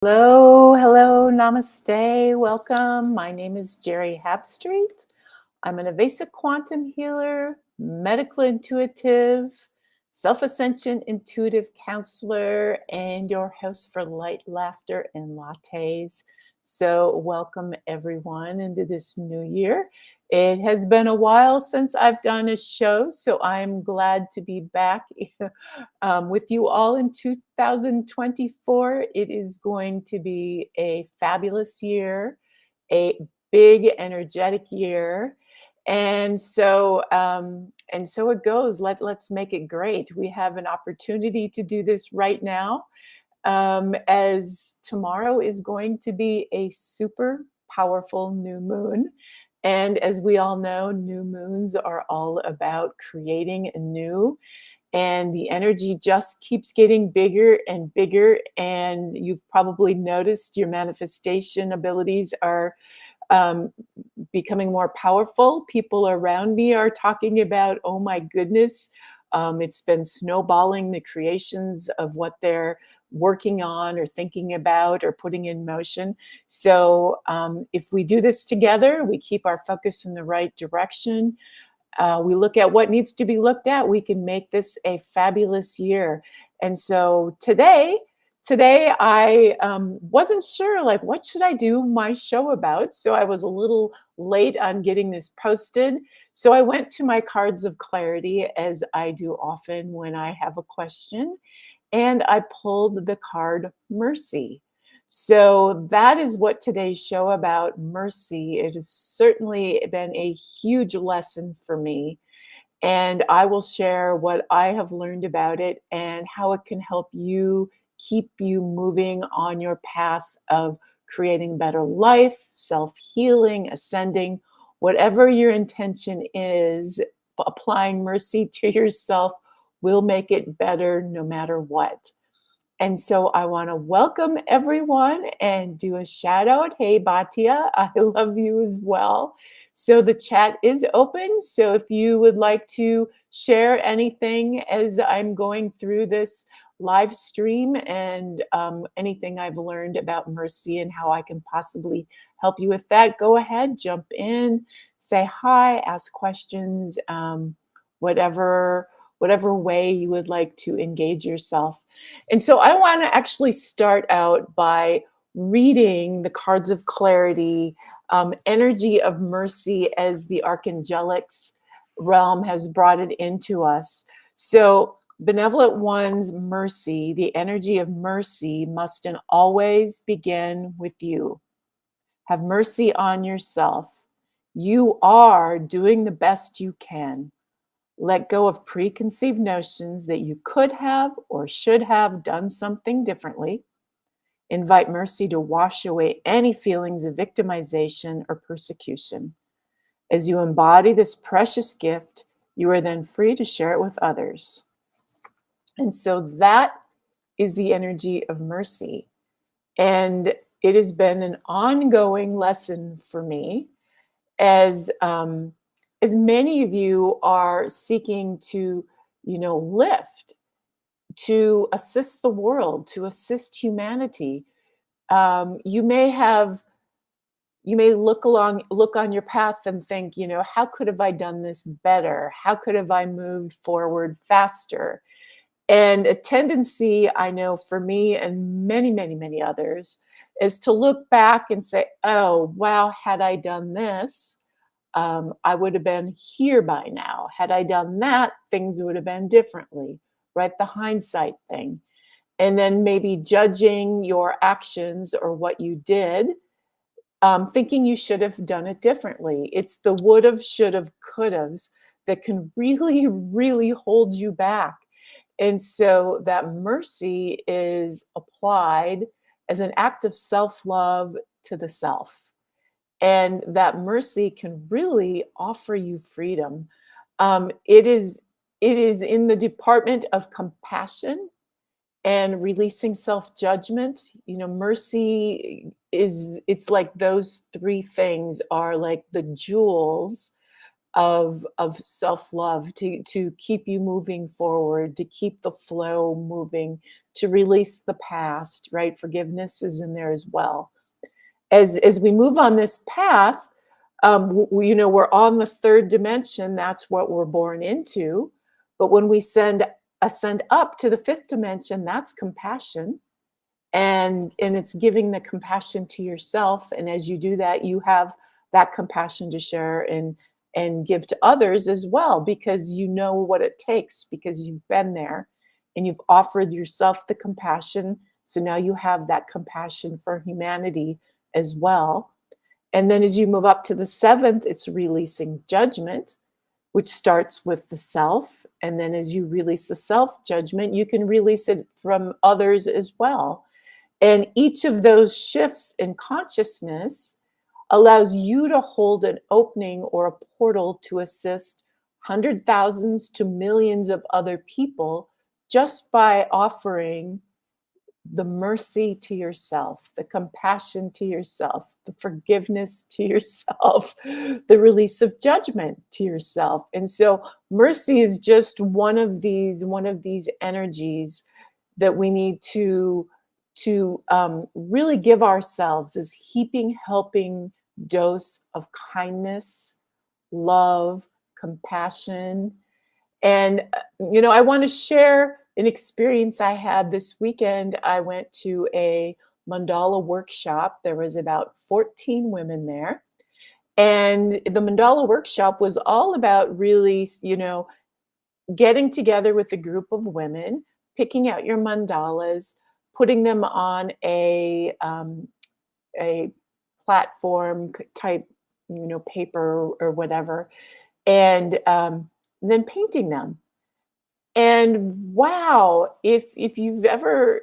Hello, hello, namaste, welcome. My name is Geri Habstritt. I'm an Avesa quantum healer, medical intuitive, self ascension intuitive counselor, and your host for light, laughter, and lattes. So, welcome everyone into this new year. It has been a while since I've done a show, so I'm glad to be back with you all in 2024. It is going to be a fabulous year, a big, energetic year. And so it goes. Let's make it great. We have an opportunity to do this right now, as tomorrow is going to be a super powerful new moon. And as we all know, new moons are all about creating anew, and the energy just keeps getting bigger and bigger. And you've probably noticed your manifestation abilities are um, becoming more powerful. People around me are talking about, oh my goodness, it's been snowballing the creations of what they're working on or thinking about or putting in motion. So if we do this together, we keep our focus in the right direction, we look at what needs to be looked at, we can make this a fabulous year. And so today I wasn't sure, like, what should I do my show about? So I was a little late on getting this posted. So I went to my cards of clarity, as I do often when I have a question, and I pulled the card Mercy. So that is what today's show about, mercy. It has certainly been a huge lesson for me, and I will share what I have learned about it and how it can help you keep you moving on your path of creating a better life, self-healing, ascending, whatever your intention is. Applying mercy to yourself will make it better no matter what. And so I want to welcome everyone and do a shout out. Hey, Batia, I love you as well. So the chat is open. So if you would like to share anything as I'm going through this live stream, and anything I've learned about mercy and how I can possibly help you with that, go ahead, jump in, say hi, ask questions, whatever way you would like to engage yourself. And so I want to actually start out by reading the cards of clarity, energy of mercy, as the archangelics realm has brought it into us. So, benevolent one's mercy, the energy of mercy, must and always begin with you. Have mercy on yourself. You are doing the best you can. Let go of preconceived notions that you could have or should have done something differently. Invite mercy to wash away any feelings of victimization or persecution. As you embody this precious gift, you are then free to share it with others. And so that is the energy of mercy. And it has been an ongoing lesson for me, as many of you are seeking to, lift, to assist the world, to assist humanity. You may look on your path and think, how could have I done this better? How could have I moved forward faster? And a tendency, I know, for me and many, many, many others, is to look back and say, oh, wow, had I done this, I would have been here by now. Had I done that, things would have been differently, right? The hindsight thing. And then maybe judging your actions or what you did, thinking you should have done it differently. It's the would have, should have, could have's that can really, really hold you back. And so that mercy is applied as an act of self love to the self. And that mercy can really offer you freedom. It is in the department of compassion and releasing self-judgment. Mercy it's like those three things are like the jewels of self-love to keep you moving forward, to keep the flow moving, to release the past, right? Forgiveness is in there as well. As we move on this path, we're on the third dimension. That's what we're born into. But when we ascend up to the fifth dimension, that's compassion, and it's giving the compassion to yourself. And as you do that, you have that compassion to share and give to others as well, because you know what it takes, because you've been there and you've offered yourself the compassion. So now you have that compassion for humanity as well. And then as you move up to the seventh, it's releasing judgment, which starts with the self. And then as you release the self judgment, you can release it from others as well. And each of those shifts in consciousness allows you to hold an opening or a portal to assist hundred thousands to millions of other people, just by offering the mercy to yourself, the compassion to yourself, the forgiveness to yourself, the release of judgment to yourself. And so mercy is just one of these energies that we need to really give ourselves this heaping, helping dose of kindness, love, compassion. And, I want to share an experience I had this weekend. I went to a mandala workshop. There was about 14 women there. And the mandala workshop was all about really, getting together with a group of women, picking out your mandalas, putting them on a platform type, paper or whatever, and then painting them. And wow, if you've ever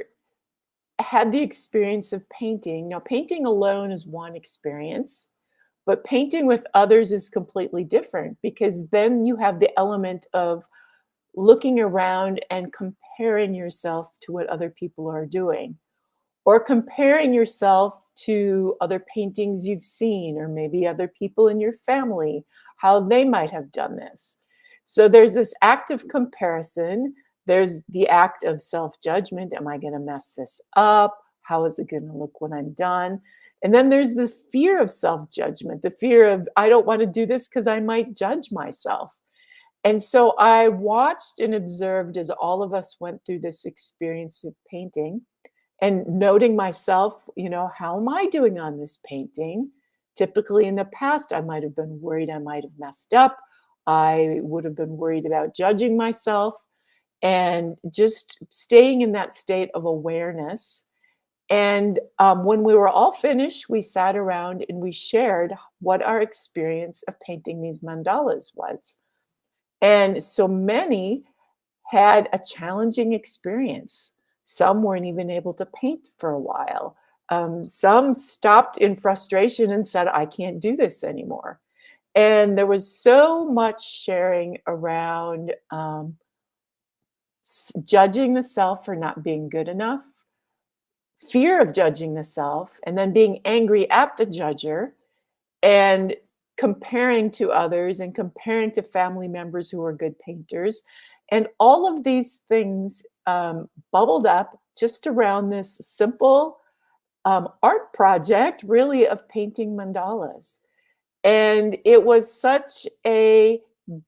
had the experience of painting, now painting alone is one experience, but painting with others is completely different, because then you have the element of looking around and comparing yourself to what other people are doing, or comparing yourself to other paintings you've seen, or maybe other people in your family, how they might have done this. So there's this act of comparison. There's the act of self judgment. Am I going to mess this up? How is it going to look when I'm done? And then there's the fear of self judgment, the fear of, I don't want to do this because I might judge myself. And so I watched and observed as all of us went through this experience of painting, and noting myself, how am I doing on this painting? Typically in the past, I might have been worried I might have messed up. I would have been worried about judging myself, and just staying in that state of awareness. And when we were all finished, we sat around and we shared what our experience of painting these mandalas was. And so many had a challenging experience. Some weren't even able to paint for a while. Some stopped in frustration and said, I can't do this anymore. And there was so much sharing around judging the self for not being good enough, fear of judging the self, and then being angry at the judger, and comparing to others and comparing to family members who are good painters. And all of these things bubbled up just around this simple art project, really, of painting mandalas. And it was such a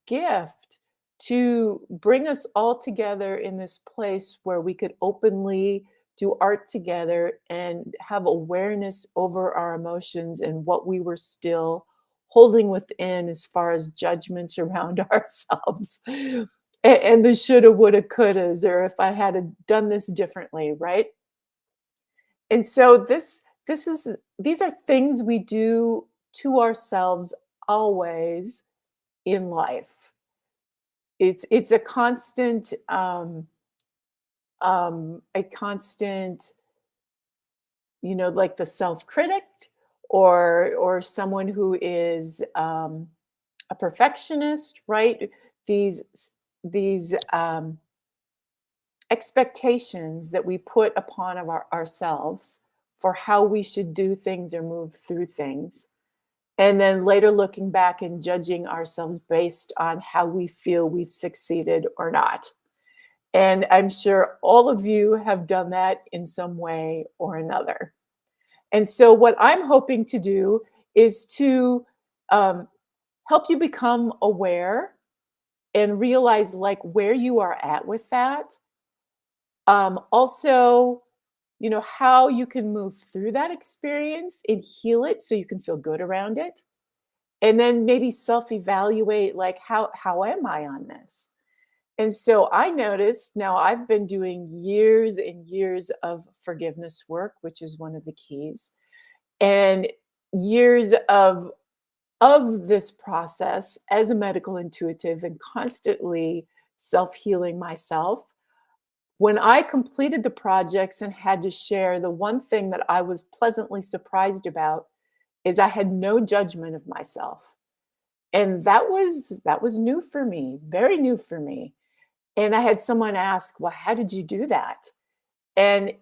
gift to bring us all together in this place where we could openly do art together and have awareness over our emotions and what we were still holding within as far as judgments around ourselves. And the shoulda, woulda, couldas, or if I had done this differently, right? And so these are things we do to ourselves always in life. It's a constant, like the self-critic, or someone who is a perfectionist, right? These expectations that we put upon ourselves for how we should do things or move through things. and then later looking back and judging ourselves based on how we feel we've succeeded or not. And I'm sure all of you have done that in some way or another. And so, what I'm hoping to do is to um, help you become aware and realize like where you are at with that. Also, how you can move through that experience and heal it so you can feel good around it. And then maybe self-evaluate like how am I on this? And so I noticed now I've been doing years and years of forgiveness work, which is one of the keys, and years of this process as a medical intuitive and constantly self-healing myself. When I completed the projects and had to share, the one thing that I was pleasantly surprised about is I had no judgment of myself. And that was new for me, very new for me. And I had someone ask, "Well, how did you do that?" And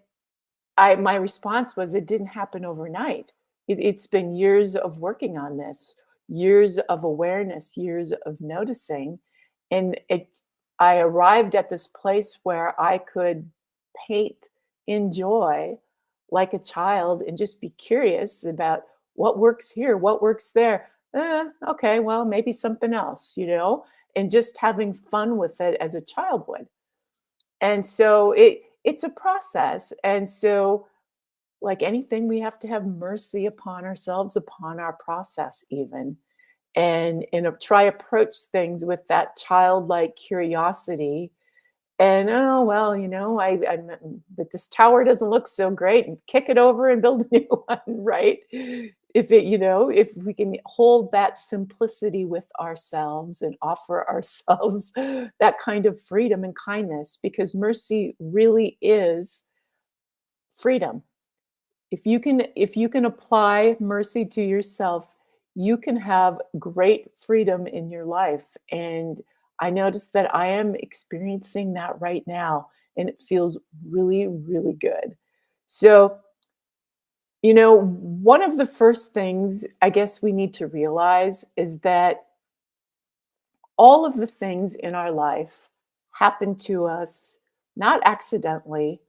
my response was, "It didn't happen overnight. It's been years of working on this, years of awareness, years of noticing, and I arrived at this place where I could paint in joy like a child and just be curious about what works here, what works there. Okay, well, maybe something else, and just having fun with it as a child would. And so it's a process. And so like anything, we have to have mercy upon ourselves, upon our process, even, and try approach things with that childlike curiosity. And oh well, but this tower doesn't look so great, and kick it over and build a new one, right? If we can hold that simplicity with ourselves and offer ourselves that kind of freedom and kindness, because mercy really is freedom. If you can apply mercy to yourself, you can have great freedom in your life. And I noticed that I am experiencing that right now, and it feels really, really good. So, one of the first things I guess we need to realize is that all of the things in our life happen to us not accidentally,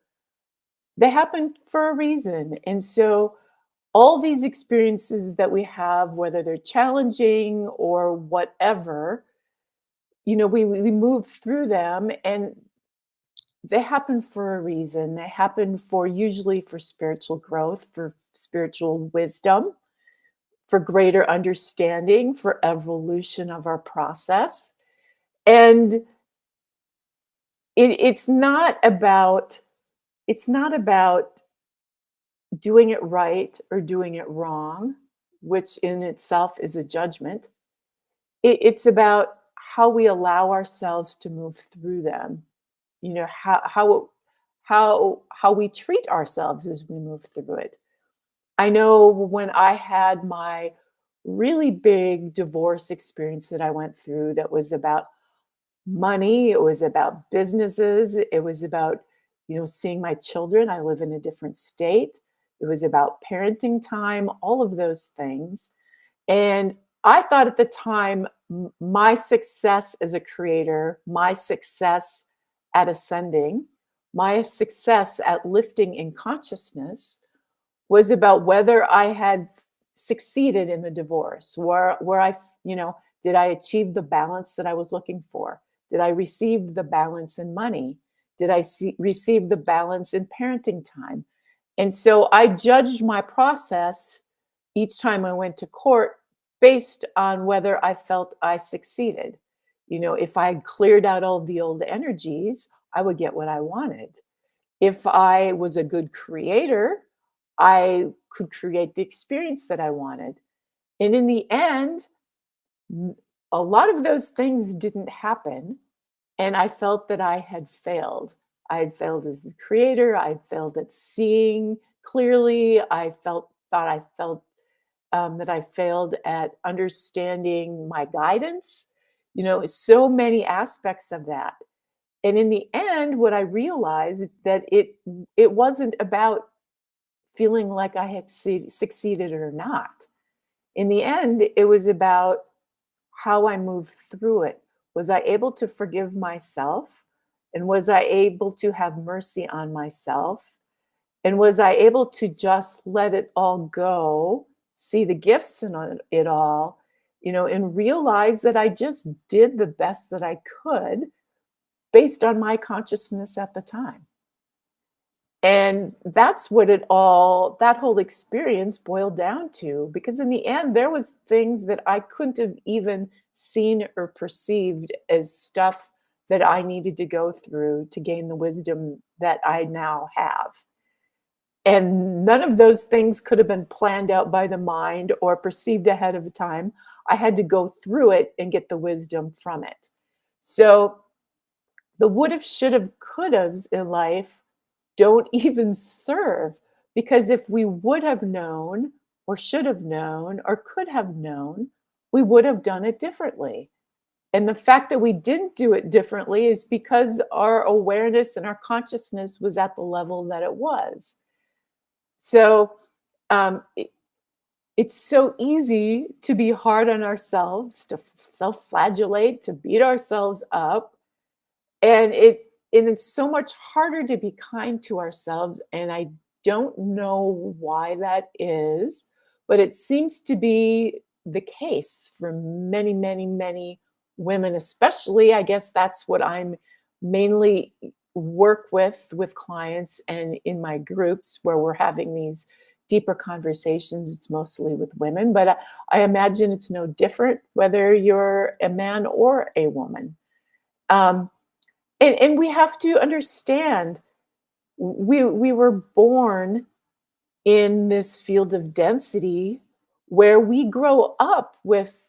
they happen for a reason. And so all these experiences that we have, whether they're challenging or whatever, we move through them, and they happen for a reason. They happen for usually for spiritual growth, for spiritual wisdom, for greater understanding, for evolution of our process. And it's not about doing it right or doing it wrong, which in itself is a judgment. It's about how we allow ourselves to move through them. How we treat ourselves as we move through it. I know when I had my really big divorce experience that I went through, that was about money, it was about businesses, it was about, seeing my children. I live in a different state. It was about parenting time, all of those things. And I thought at the time, my success as a creator, my success at ascending, my success at lifting in consciousness was about whether I had succeeded in the divorce, where did I achieve the balance that I was looking for? Did I receive the balance in money? Did I receive the balance in parenting time? And so I judged my process each time I went to court based on whether I felt I succeeded. If I cleared out all the old energies, I would get what I wanted. If I was a good creator, I could create the experience that I wanted. And in the end, n- a lot of those things didn't happen. And I felt that I had failed. I had failed as the creator. I had failed at seeing clearly. I thought I felt that I failed at understanding my guidance. So many aspects of that. And in the end, what I realized that it wasn't about feeling like I had succeeded or not. In the end, it was about how I moved through it. Was I able to forgive myself? And was I able to have mercy on myself? And was I able to just let it all go, see the gifts in it all, and realize that I just did the best that I could based on my consciousness at the time. And that's what that whole experience boiled down to, because in the end, there was things that I couldn't have even seen or perceived as stuff that I needed to go through to gain the wisdom that I now have. And none of those things could have been planned out by the mind or perceived ahead of time. I had to go through it and get the wisdom from it. So the would have, should have, could haves in life don't even serve, because if we would have known or should have known or could have known, we would have done it differently. And the fact that we didn't do it differently is because our awareness and our consciousness was at the level that it was. So um, it, it's so easy to be hard on ourselves, to self-flagellate, to beat ourselves up, and it's so much harder to be kind to ourselves, and I don't know why that is, but it seems to be the case for many, many, many women, especially. I guess that's what I'm mainly work with clients and in my groups where we're having these deeper conversations. It's mostly with women, but I imagine it's no different whether you're a man or a woman. Um, and we have to understand, we were born in this field of density where we grow up with,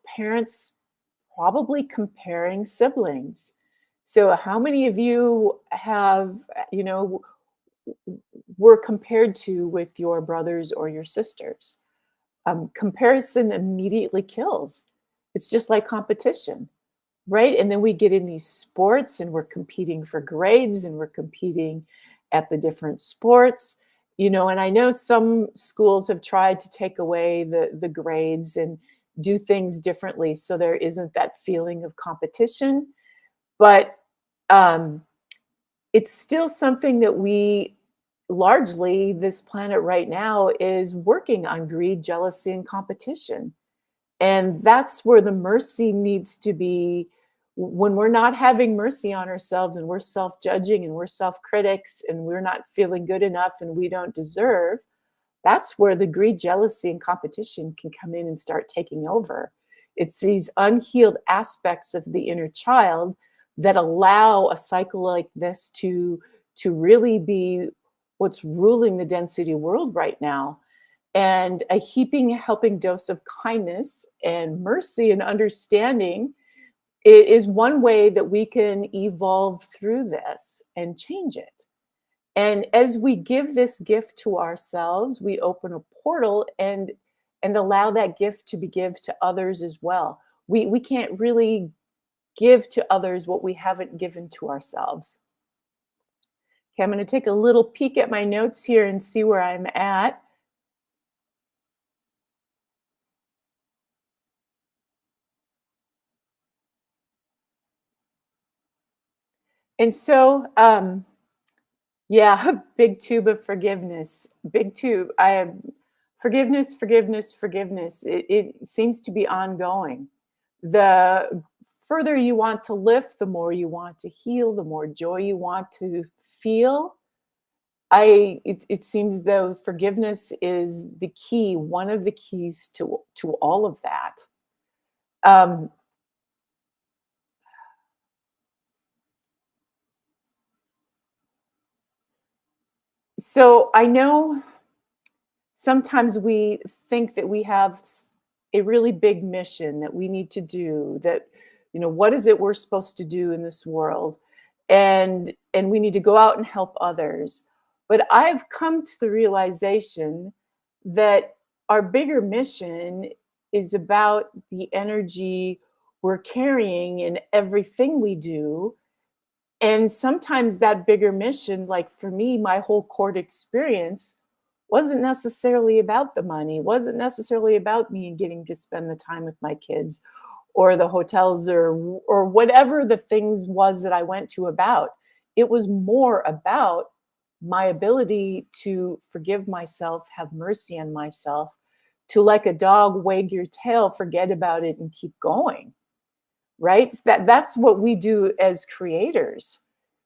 parents probably comparing siblings. So how many of you have, were compared to with your brothers or your sisters? Comparison immediately kills. It's just like competition. Right? And then we get in these sports and we're competing for grades and we're competing at the different sports. And I know some schools have tried to take away the grades and do things differently so there isn't that feeling of competition. But um, it's still something that we largely, this planet right now, is working on greed, jealousy, and competition. And that's where the mercy needs to be. When we're not having mercy on ourselves and we're self-judging and we're self-critics and we're not feeling good enough and we don't deserve, that's where the greed, jealousy, and competition can come in and start taking over. It's these unhealed aspects of the inner child that allow a cycle like this to really be what's ruling the density world right now. And a heaping, helping dose of kindness and mercy and understanding is one way that we can evolve through this and change it. And as we give this gift to ourselves, we open a portal and allow that gift to be given to others as well. We can't really give to others what we haven't given to ourselves. Okay, I'm going to take a little peek at my notes here and see where I'm at. And so, yeah, big tube of forgiveness. Big tube. I have forgiveness, forgiveness, forgiveness. It seems to be ongoing. The further you want to lift, the more you want to heal, the more joy you want to feel. It seems though forgiveness is the key, one of the keys to all of that. Um, so I know sometimes we think that we have a really big mission that we need to do, that what is it we're supposed to do in this world, and we need to go out and help others. But I've come to the realization that our bigger mission is about the energy we're carrying in everything we do. And sometimes that bigger mission, like for me, my whole court experience Wasn't necessarily about the money, wasn't necessarily about me getting to spend the time with my kids or the hotels or whatever the things was that I went to about. It was more about my ability to forgive myself, have mercy on myself, to like a dog wag your tail, forget about it and keep going, right? That's what we do as creators.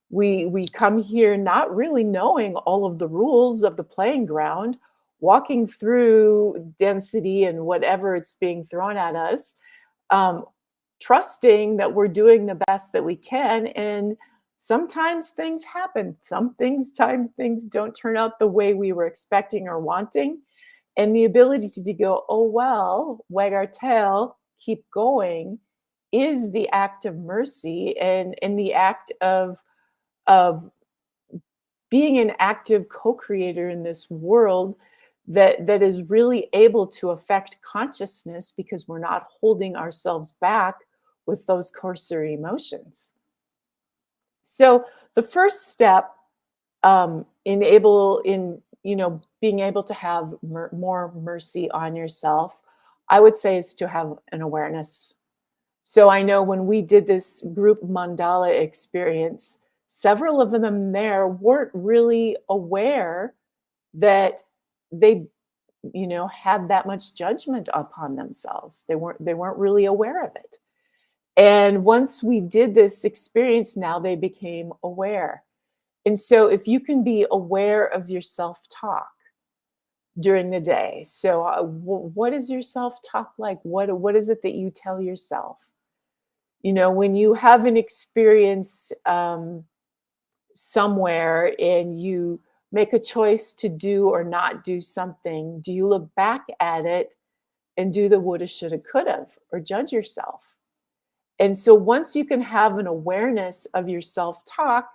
We come here not really knowing all of the rules of the playing ground, walking through density and whatever it's being thrown at us, um, trusting that we're doing the best that we can. And sometimes things happen. Times things don't turn out the way we were expecting or wanting. And the ability to go, oh well, wag our tail, keep going, is the act of mercy and the act of being an active co-creator in this world that is really able to affect consciousness because we're not holding ourselves back with those coarser emotions. So the first step in being able to have more mercy on yourself, I would say, is to have an awareness. So I know when we did this group mandala experience, several of them there weren't really aware that they, had that much judgment upon themselves. They weren't really aware of it. And once we did this experience, now they became aware. And so if you can be aware of your self-talk during the day. So what is your self-talk like? What is it that you tell yourself? When you have an experience somewhere and you make a choice to do or not do something, do you look back at it and do the woulda, shoulda, coulda, or judge yourself? And so once you can have an awareness of your self talk,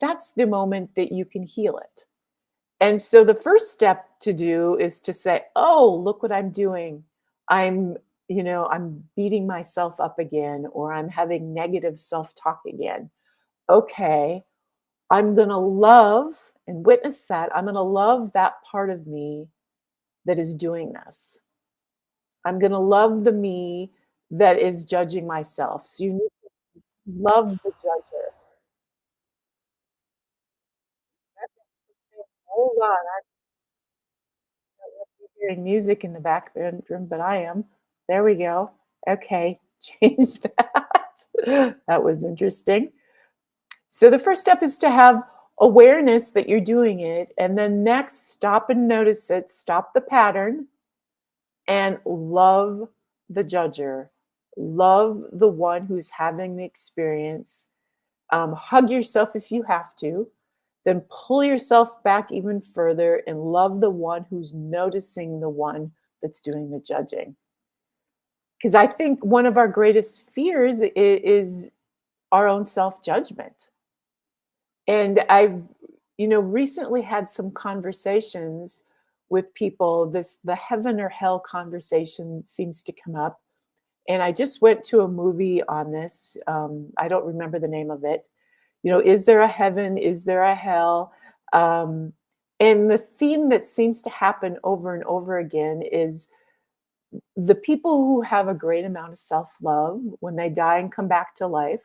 that's the moment that you can heal it. And so the first step to do is to say, "Oh, look what I'm doing. I'm, I'm beating myself up again, or I'm having negative self-talk again. Okay, I'm going to love and witness that. I'm going to love that part of me that is doing this. I'm going to love the me that is judging myself." So you need to love the judger. Hold on, I'm hearing music in the back bedroom, but I am. There we go. Okay, change that. That was interesting. So the first step is to have awareness that you're doing it, and then next, stop and notice it, stop the pattern, and love the judger. Love the one who's having the experience. Hug yourself if you have to. Then pull yourself back even further and love the one who's noticing the one that's doing the judging. Because I think one of our greatest fears is our own self judgment. And I've, recently had some conversations with people. The heaven or hell conversation seems to come up. And I just went to a movie on this. I don't remember the name of it. Is there a heaven? Is there a hell? Um, and the theme that seems to happen over and over again is the people who have a great amount of self love, when they die and come back to life,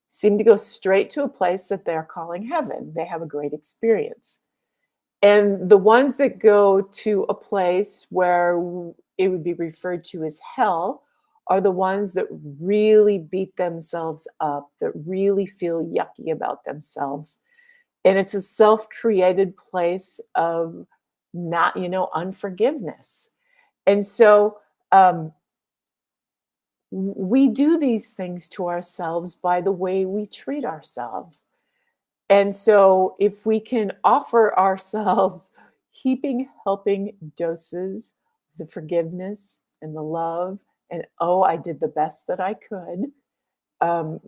seem to go straight to a place that they're calling heaven. They have a great experience. And the ones that go to a place where it would be referred to as hell are the ones that really beat themselves up, that really feel yucky about themselves. And it's a self-created place of not, unforgiveness. And so we do these things to ourselves by the way we treat ourselves. And so, if we can offer ourselves heaping, helping doses, the forgiveness and the love, and oh, I did the best that I could, um,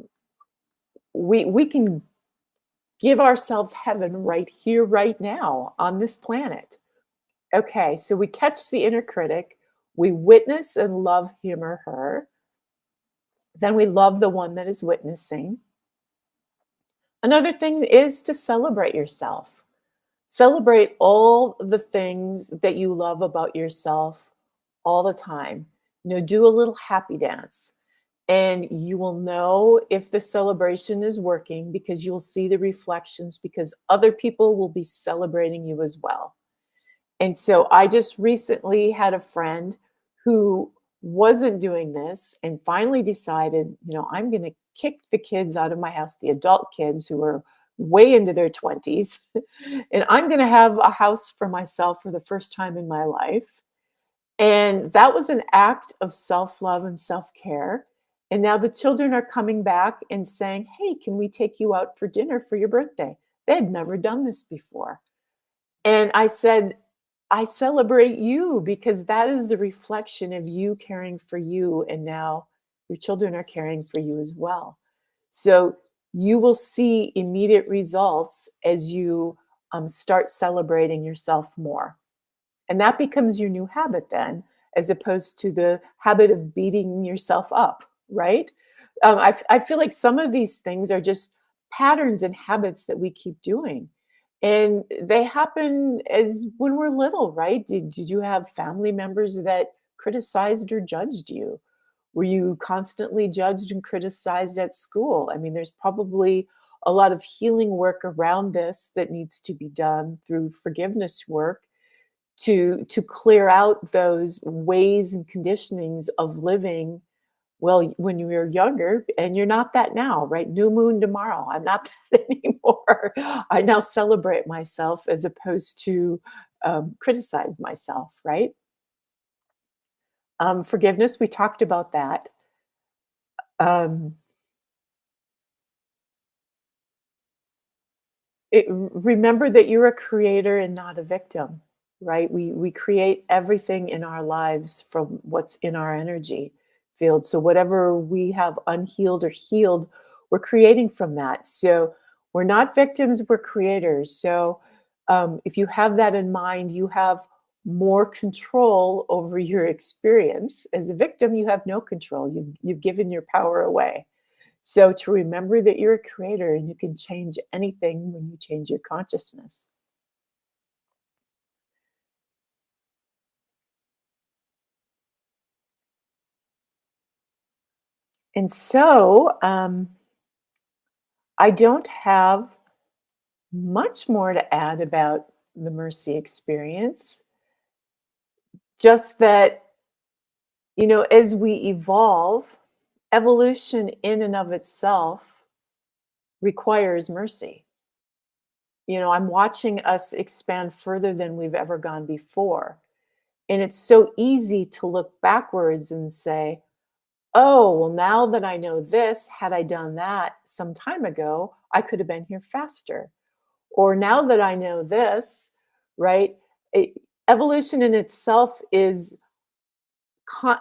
we can give ourselves heaven right here, right now on this planet. Okay, so we catch the inner critic, we witness and love him or her, then we love the one that is witnessing. Another thing is to celebrate yourself. Celebrate all the things that you love about yourself all the time. Do a little happy dance, and you will know if the celebration is working because you'll see the reflections because other people will be celebrating you as well. And so I just recently had a friend who wasn't doing this and finally decided, I'm going to kick the kids out of my house, the adult kids who are way into their 20s, and I'm going to have a house for myself for the first time in my life. And that was an act of self love and self care. And now the children are coming back and saying, "Hey, can we take you out for dinner for your birthday?" They had never done this before. And I said, I celebrate you because that is the reflection of you caring for you. And now your children are caring for you as well. So you will see immediate results as you start celebrating yourself more. And that becomes your new habit then, as opposed to the habit of beating yourself up, right? I feel like some of these things are just patterns and habits that we keep doing. And they happen as when we're little, right? Did you have family members that criticized or judged you? Were you constantly judged and criticized at school? I mean, there's probably a lot of healing work around this that needs to be done through forgiveness work to clear out those ways and conditionings of living well when you were younger, and you're not that now, right? New moon tomorrow, I'm not that anymore. I now celebrate myself as opposed to criticize myself, right? Forgiveness, we talked about that. um, Remember that you're a creator and not a victim, right? We create everything in our lives from what's in our energy field. So whatever we have unhealed or healed, we're creating from that. So we're not victims, we're creators. So if you have that in mind, you have more control over your experience. As a victim, you have no control. You've given your power away. So to remember that you're a creator and you can change anything when you change your consciousness. And so I don't have much more to add about the mercy experience, just that, as we evolve, evolution in and of itself requires mercy. I'm watching us expand further than we've ever gone before. And it's so easy to look backwards and say, oh, well, now that I know this, had I done that some time ago, I could have been here faster. Or now that I know this, right? it- Evolution in itself is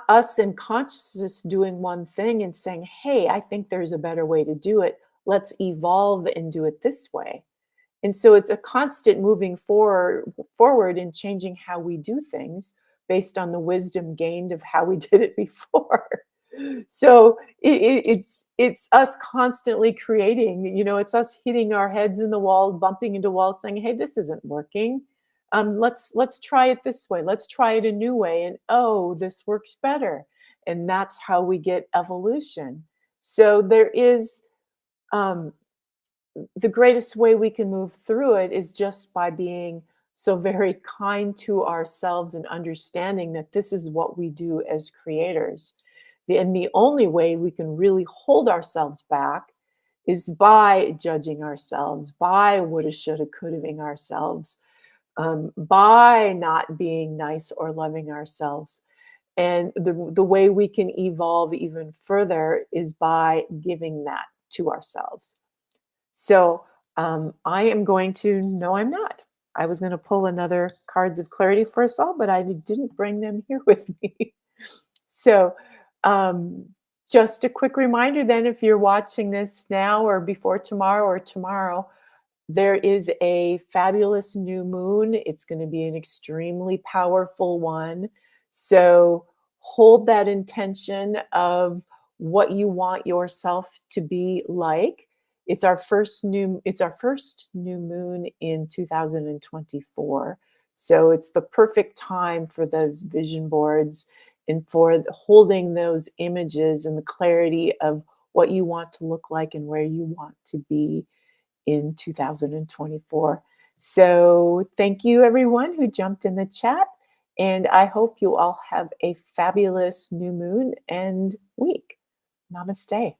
us in consciousness doing one thing and saying, hey, I think there's a better way to do it. Let's evolve and do it this way. And so it's a constant moving forward and changing how we do things based on the wisdom gained of how we did it before. So it's us constantly creating. It's us hitting our heads in the wall, bumping into walls, saying, "Hey, this isn't working. Let's try it this way. Let's try it a new way." And oh, this works better. And that's how we get evolution. So there is um, the greatest way we can move through it is just by being so very kind to ourselves and understanding that this is what we do as creators. And the only way we can really hold ourselves back is by judging ourselves, by woulda, shoulda, coulda-ing ourselves, by not being nice or loving ourselves. And the way we can evolve even further is by giving that to ourselves. So I am going to, no, I'm not. I was going to pull another cards of clarity for us all, but I didn't bring them here with me. So um, just a quick reminder then, if you're watching this now or tomorrow, there is a fabulous new moon. It's going to be an extremely powerful one. So hold that intention of what you want yourself to be like. It's our first new moon in 2024. So it's the perfect time for those vision boards and for holding those images and the clarity of what you want to look like and where you want to be in 2024. So thank you everyone who jumped in the chat, and I hope you all have a fabulous new moon and week. Namaste.